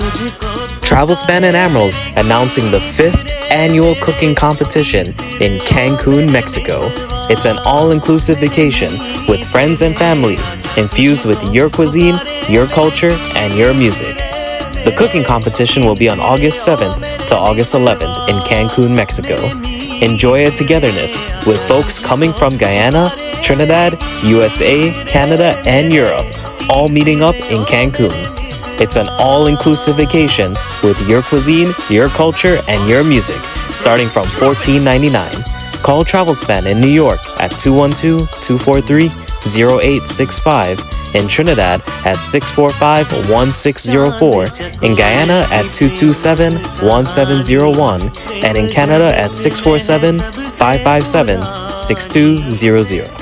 Travelspan Amrals announcing the 5th annual cooking competition in Cancun, Mexico. It's an all-inclusive vacation with friends and family, infused with your cuisine, your culture, and your music. The cooking competition will be on August 7th to August 11th in Cancun, Mexico. Enjoy a togetherness with folks coming from Guyana, Trinidad, USA, Canada, and Europe, all meeting up in Cancun. It's an all-inclusive vacation with your cuisine, your culture, and your music, starting from $14.99. Call Travelspan in New York at 212-243-0865, in Trinidad at 645-1604, in Guyana at 227-1701, and in Canada at 647-557-6200.